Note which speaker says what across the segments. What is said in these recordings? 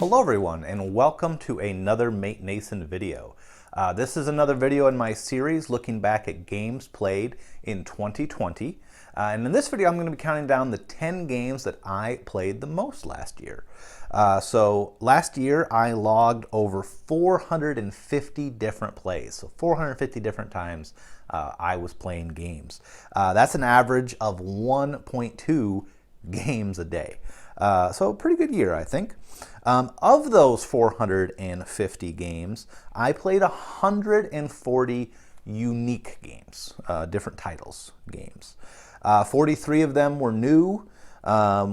Speaker 1: Hello everyone, and welcome to another Mate Nason video. This is another video in my series looking back at games played in 2020. And in this video I'm going to be counting down the 10 games that I played the most last year. So last year I logged over 450 different plays, so 450 different times I was playing games. That's an average of 1.2 games a day. So a pretty good year, I think. Of those 450 games, I played 140 unique games, different titles games. 43 of them were new,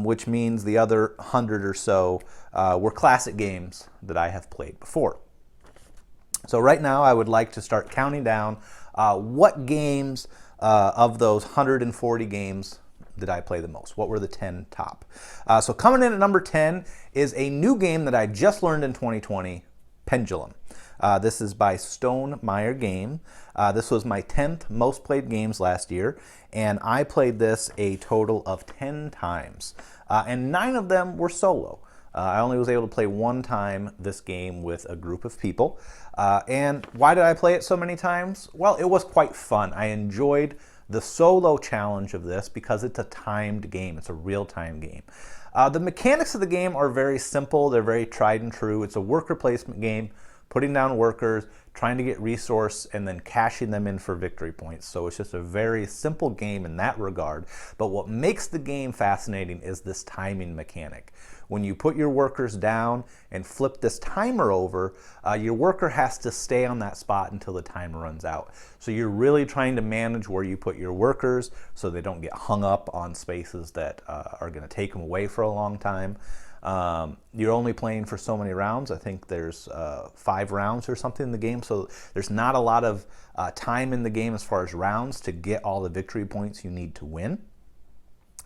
Speaker 1: which means the other 100 or so were classic games that I have played before. So right now I would like to start counting down what games of those 140 games did I play the most? What were the 10 top? So coming in at number 10 is a new game that I just learned in 2020, Pendulum. This is by Stone Meyer Game. This was my 10th most played games last year, and I played this a total of 10 times. And 9 of them were solo. I only was able to play one time this game with a group of people. And why did I play it so many times? Well, it was quite fun. I enjoyed the solo challenge of this because it's a timed game. It's a real-time game. The mechanics of the game are very simple. They're very tried and true. It's a worker placement game, putting down workers, trying to get resource, and then cashing them in for victory points. So it's just a very simple game in that regard. But what makes the game fascinating is this timing mechanic. When you put your workers down and flip this timer over, your worker has to stay on that spot until the timer runs out. So you're really trying to manage where you put your workers so they don't get hung up on spaces that are going to take them away for a long time. You're only playing for so many rounds. I think there's 5 rounds or something in the game, so there's not a lot of time in the game as far as rounds to get all the victory points you need to win.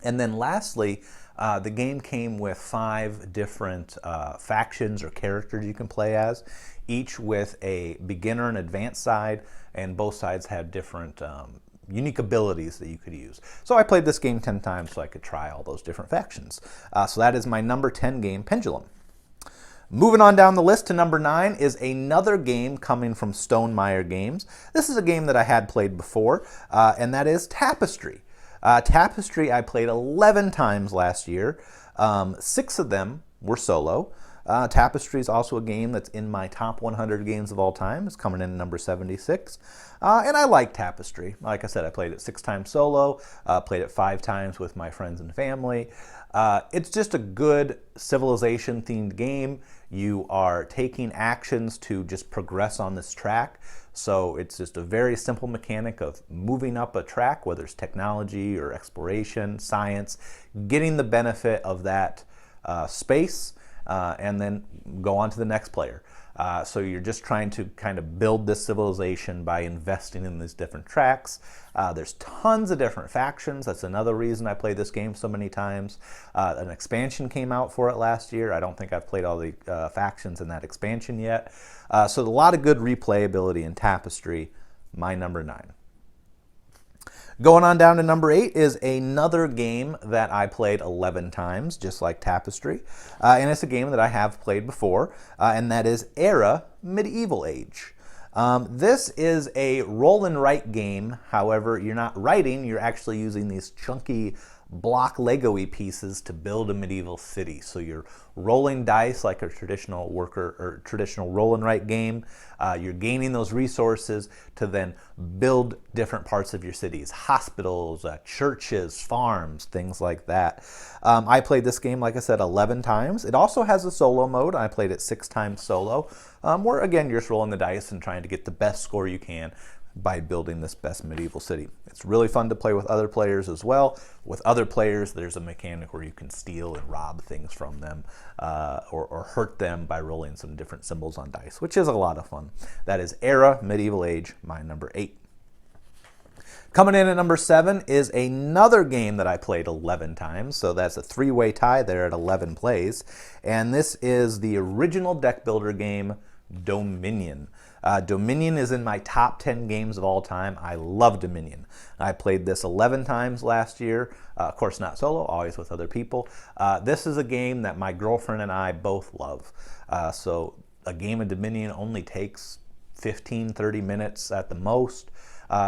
Speaker 1: And then lastly, the game came with 5 different factions or characters you can play as, each with a beginner and advanced side, and both sides had different unique abilities that you could use. So I played this game 10 times so I could try all those different factions. So that is my number 10 game, Pendulum. Moving on down the list to number 9 is another game coming from Stone Meyer Games. This is a game that I had played before, and that is Tapestry. Tapestry I played 11 times last year. 6 of them were solo. Tapestry is also a game that's in my top 100 games of all time. It's coming in at number 76. And I like Tapestry. Like I said, I played it 6 times solo, played it 5 times with my friends and family. It's just a good civilization-themed game. You are taking actions to just progress on this track. So it's just a very simple mechanic of moving up a track, whether it's technology or exploration, science, getting the benefit of that space, and then go on to the next player. So you're just trying to kind of build this civilization by investing in these different tracks. There's tons of different factions. That's another reason I played this game so many times. An expansion came out for it last year. I don't think I've played all the factions in that expansion yet. So a lot of good replayability in Tapestry, my number 9. Going on down to number 8 is another game that I played 11 times, just like Tapestry. And it's a game that I have played before, and that is Era Medieval Age. This is a roll and write game. However, you're not writing, you're actually using these chunky block Lego-y pieces to build a medieval city. So you're rolling dice like a traditional worker or traditional roll and write game. You're gaining those resources to then build different parts of your cities, hospitals, churches, farms, things like that. I played this game, like I said, 11 times. It also has a solo mode. I played it 6 times solo, where again, you're just rolling the dice and trying to get the best score you can by building this best medieval city. It's really fun to play with other players as well. With other players, there's a mechanic where you can steal and rob things from them or hurt them by rolling some different symbols on dice, which is a lot of fun. That is Era Medieval Age, my number 8. Coming in at number 7 is another game that I played 11 times, so that's a 3-way tie there at 11 plays, and this is the original deck builder game, Dominion. Dominion is in my top 10 games of all time. I love Dominion. I played this 11 times last year. Of course, not solo, always with other people. This is a game that my girlfriend and I both love. So a game of Dominion only takes 15-30 minutes at the most.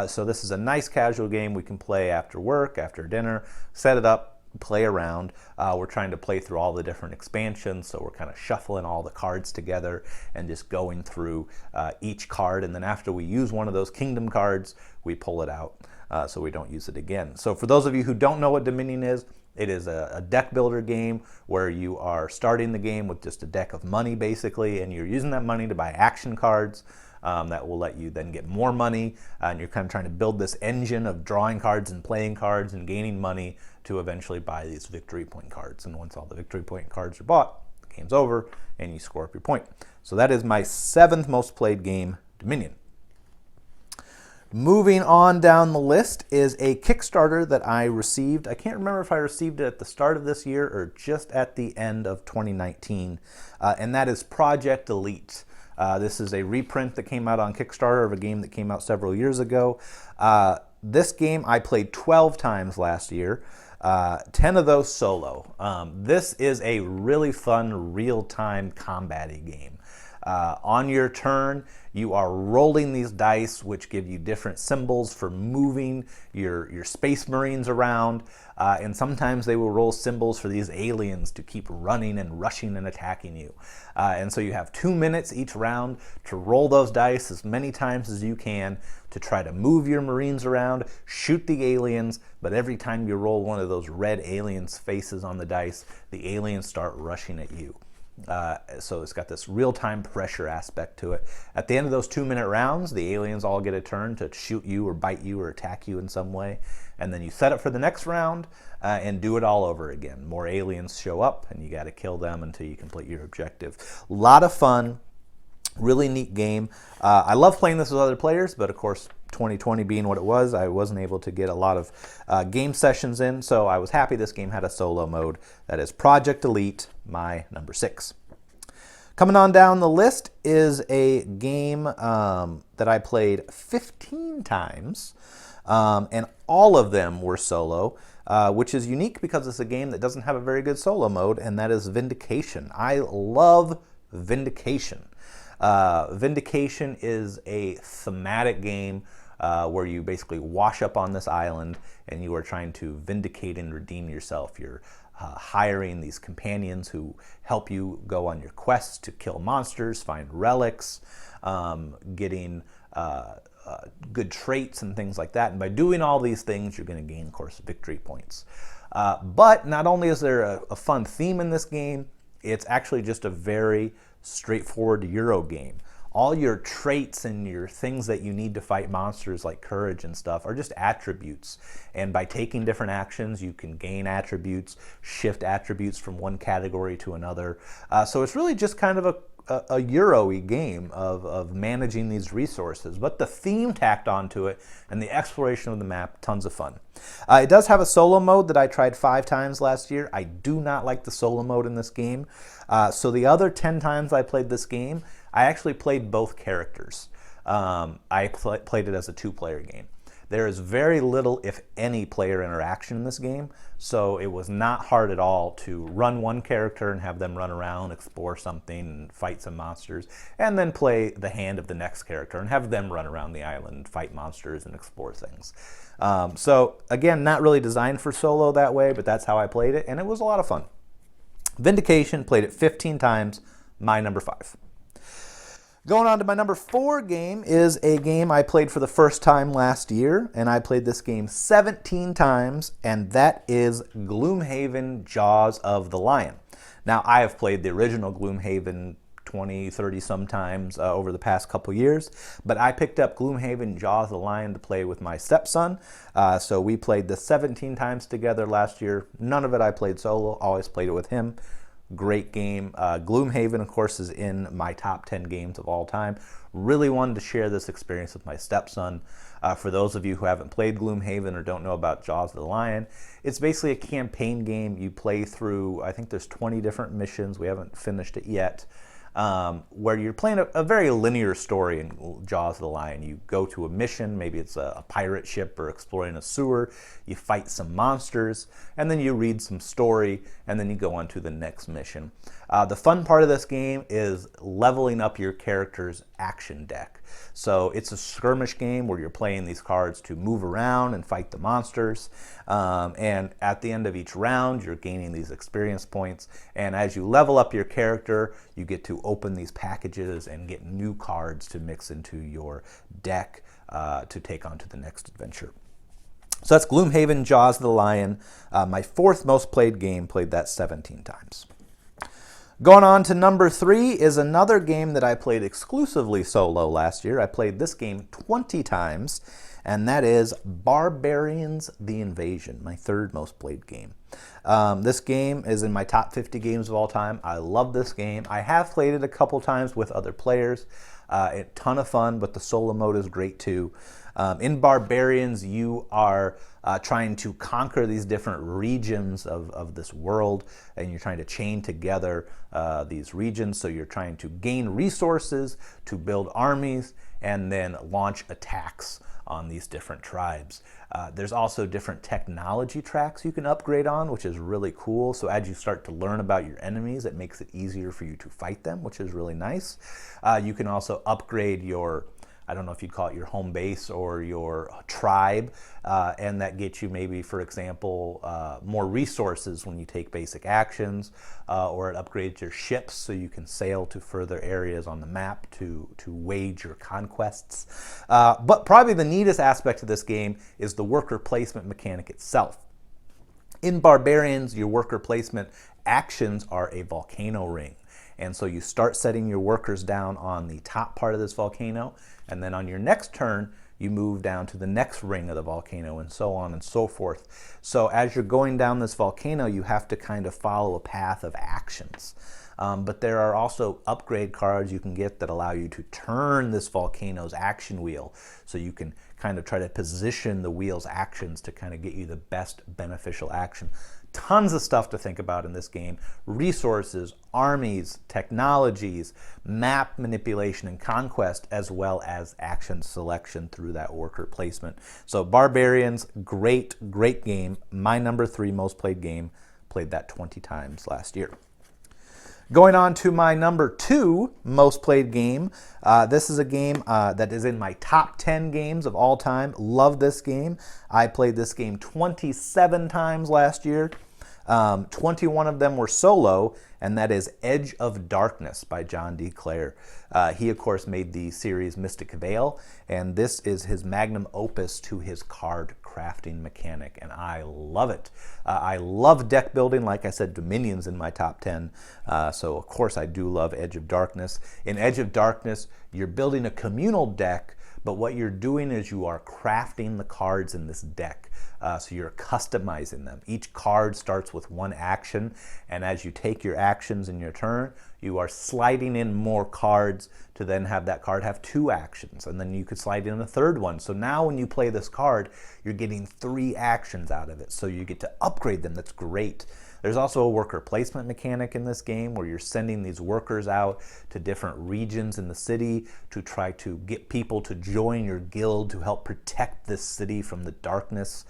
Speaker 1: So this is a nice casual game we can play after work, after dinner, set it up, play around. We're trying to play through all the different expansions, so we're kind of shuffling all the cards together and just going through each card, and then after we use one of those kingdom cards, we pull it out so we don't use it again. So for those of you who don't know what Dominion is, it is a deck builder game where you are starting the game with just a deck of money basically, and you're using that money to buy action cards that will let you then get more money, and you're kind of trying to build this engine of drawing cards and playing cards and gaining money to eventually buy these victory point cards. And once all the victory point cards are bought, the game's over and you score up your point. So that is my 7th most played game, Dominion. Moving on down the list is a Kickstarter that I received. I can't remember if I received it at the start of this year or just at the end of 2019, and that is Project Elite. This is a reprint that came out on Kickstarter of a game that came out several years ago. This game I played 12 times last year, 10 of those solo. This is a really fun real-time combat-y game. On your turn, you are rolling these dice, which give you different symbols for moving your space marines around, and sometimes they will roll symbols for these aliens to keep running and rushing and attacking you. And so you have 2 minutes each round to roll those dice as many times as you can to try to move your marines around, shoot the aliens, but every time you roll one of those red aliens' faces on the dice, the aliens start rushing at you. So it's got this real-time pressure aspect to it. At the end of those 2-minute rounds, the aliens all get a turn to shoot you or bite you or attack you in some way. And then you set up for the next round and do it all over again. More aliens show up and you got to kill them until you complete your objective. A lot of fun, really neat game. I love playing this with other players, but of course 2020 being what it was, I wasn't able to get a lot of game sessions in, so I was happy this game had a solo mode. That is Project Elite, my number 6. Coming on down the list is a game that I played 15 times, and all of them were solo, which is unique because it's a game that doesn't have a very good solo mode, and that is Vindication. I love Vindication. Vindication is a thematic game where you basically wash up on this island and you are trying to vindicate and redeem yourself. You're hiring these companions who help you go on your quests to kill monsters, find relics, getting good traits and things like that. And by doing all these things, you're going to gain, of course, victory points. But not only is there a fun theme in this game, it's actually just a very straightforward Euro game. All your traits and your things that you need to fight monsters like courage and stuff are just attributes. And by taking different actions, you can gain attributes, shift attributes from one category to another. So it's really just kind of a Euro-y game of managing these resources, but the theme tacked onto it and the exploration of the map, tons of fun. It does have a solo mode that I tried 5 times last year. I do not like the solo mode in this game. So the other 10 times I played this game, I actually played both characters. I played it as a 2-player game. There is very little, if any, player interaction in this game, so it was not hard at all to run one character and have them run around, explore something, and fight some monsters, and then play the hand of the next character and have them run around the island, fight monsters, and explore things. So again, not really designed for solo that way, but that's how I played it, and it was a lot of fun. Vindication, played it 15 times, my number 5. Going on to my number 4 game is a game I played for the first time last year, and I played this game 17 times, and that is Gloomhaven Jaws of the Lion. Now, I have played the original Gloomhaven 20, 30 sometimes over the past couple years, but I picked up Gloomhaven Jaws of the Lion to play with my stepson, so we played this 17 times together last year. None of it I played solo, always played it with him. Great game. Gloomhaven, of course, is in my top 10 games of all time. Really wanted to share this experience with my stepson. For those of you who haven't played Gloomhaven or don't know about Jaws of the Lion, it's basically a campaign game. You play through, I think there's 20 different missions. We haven't finished it yet. where you're playing a very linear story in Jaws of the Lion. You go to a mission, maybe it's a pirate ship or exploring a sewer, you fight some monsters, and then you read some story, and then you go on to the next mission. The fun part of this game is leveling up your character's action deck. So it's a skirmish game where you're playing these cards to move around and fight the monsters. And at the end of each round, you're gaining these experience points. And as you level up your character, you get to open these packages and get new cards to mix into your deck to take on to the next adventure. So that's Gloomhaven, Jaws of the Lion. My fourth most played game, played that 17 times. Going on to number 3 is another game that I played exclusively solo last year. I played this game 20 times, and that is Barbarians The Invasion, my third most played game. This game is in my top 50 games of all time. I love this game. I have played it a couple times with other players. A ton of fun, but the solo mode is great too. In Barbarians, you are trying to conquer these different regions of this world, and you're trying to chain together these regions. So you're trying to gain resources to build armies and then launch attacks on these different tribes. There's also different technology tracks you can upgrade on, which is really cool. So as you start to learn about your enemies, it makes it easier for you to fight them, which is really nice. You can also upgrade your, I don't know if you'd call it your home base or your tribe, and that gets you maybe, for example, more resources when you take basic actions, or it upgrades your ships so you can sail to further areas on the map to wage your conquests. But probably the neatest aspect of this game is the worker placement mechanic itself. In Barbarians, your worker placement actions are a volcano ring. And so you start setting your workers down on the top part of this volcano, and then on your next turn, you move down to the next ring of the volcano, and so on and so forth. So as you're going down this volcano, you have to kind of follow a path of actions. But there are also upgrade cards you can get that allow you to turn this volcano's action wheel. So you can kind of try to position the wheel's actions to kind of get you the best beneficial action. Tons of stuff to think about in this game. Resources, armies, technologies, map manipulation and conquest, as well as action selection through that worker placement. So Barbarians, great game. My number 3 most played game. Played that 20 times last year. Going on to my number 2 most played game. This is a game that is in my top 10 games of all time. Love this game. I played this game 27 times last year. 21 of them were solo, and that is Edge of Darkness by John D. Clare. He, of course, made the series Mystic Vale, and this is his magnum opus to his card crafting mechanic, and I love it. I love deck building. Like I said, Dominion's in my top 10, so of course I do love Edge of Darkness. In Edge of Darkness, you're building a communal deck, but what you're doing is you are crafting the cards in this deck. So you're customizing them. Each card starts with one action, and as you take your actions in your turn, you are sliding in more cards to then have that card have 2 actions, and then you could slide in a third one. So now when you play this card, you're getting 3 actions out of it, so you get to upgrade them. That's great. There's also a worker placement mechanic in this game where you're sending these workers out to different regions in the city to try to get people to join your guild to help protect this city from the darkness.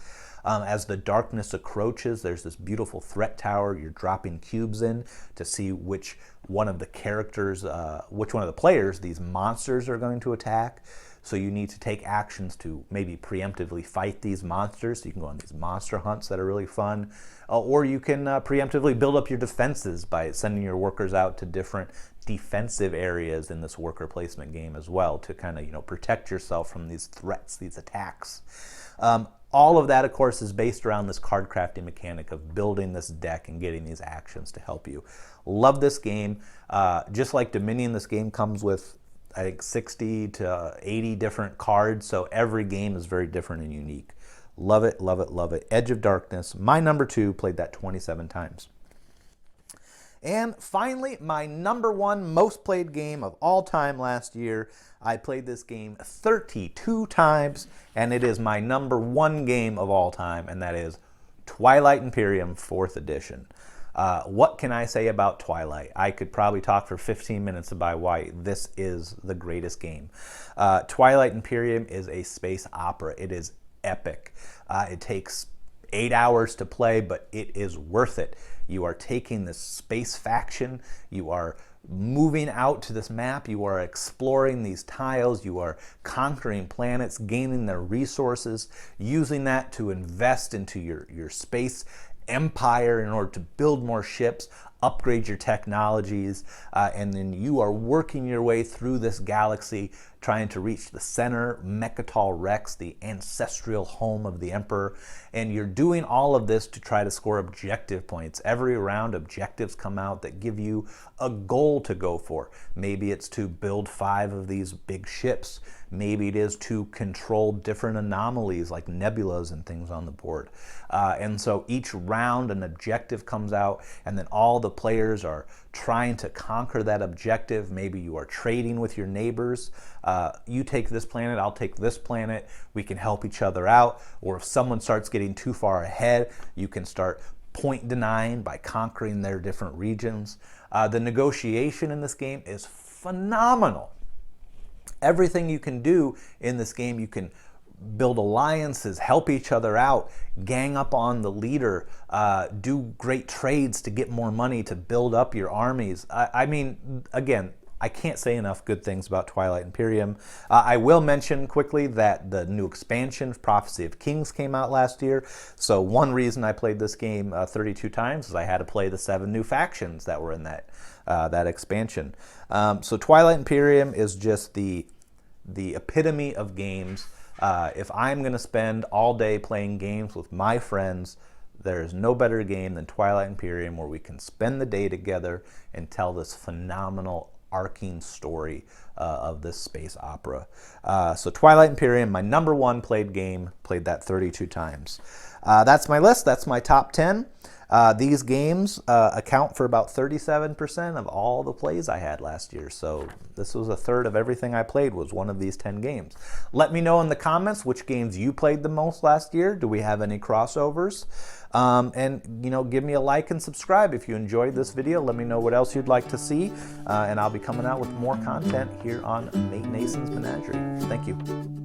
Speaker 1: As the darkness approaches, there's this beautiful threat tower. You're dropping cubes in to see which one of the characters, which one of the players these monsters are going to attack. So you need to take actions to maybe preemptively fight these monsters. So you can go on these monster hunts that are really fun. Or you can preemptively build up your defenses by sending your workers out to different defensive areas in this worker placement game as well to kind of, protect yourself from these threats, these attacks. All of that, of course, is based around this card crafting mechanic of building this deck and getting these actions to help you. Love this game. Just like Dominion, this game comes with, I think, 60 to 80 different cards, so every game is very different and unique. Love it, love it, love it. Edge of Darkness, my number 2, played that 27 times. And finally, my number 1 most played game of all time last year. I played this game 32 times, and it is my number 1 game of all time, and that is Twilight Imperium 4th edition. What can I say about Twilight? I could probably talk for 15 minutes about why this is the greatest game. Twilight Imperium is a space opera. It is epic. It takes 8 hours to play, but it is worth it. You are taking this space faction, you are moving out to this map, you are exploring these tiles, you are conquering planets, gaining their resources, using that to invest into your space empire in order to build more ships, upgrade your technologies, and then you are working your way through this galaxy trying to reach the center, Mechatol Rex, the ancestral home of the Emperor, and you're doing all of this to try to score objective points. Every round, objectives come out that give you a goal to go for. Maybe it's to build 5 of these big ships. Maybe it is to control different anomalies like nebulas and things on the board. And so each round an objective comes out, and then all the players are trying to conquer that objective. Maybe you are trading with your neighbors. You take this planet, I'll take this planet. We can help each other out. Or if someone starts getting too far ahead, you can start point denying by conquering their different regions. The negotiation in this game is phenomenal. Everything you can do in this game, you can build alliances, help each other out, gang up on the leader, do great trades to get more money to build up your armies. I mean, again, I can't say enough good things about Twilight Imperium. I will mention quickly that the new expansion, Prophecy of Kings, came out last year. So one reason I played this game 32 times is I had to play the 7 new factions that were in that expansion. So Twilight Imperium is just the epitome of games. If I'm going to spend all day playing games with my friends, there is no better game than Twilight Imperium, where we can spend the day together and tell this phenomenal arcing story of this space opera. So Twilight Imperium, my #1 played game, played that 32 times. That's my list. That's my top 10. These games account for about 37% of all the plays I had last year. So this was a third of everything I played was one of these 10 games. Let me know in the comments which games you played the most last year. Do we have any crossovers? And give me a like and subscribe if you enjoyed this video. Let me know what else you'd like to see, and I'll be coming out with more content here on Mate Nason's Menagerie. Thank you.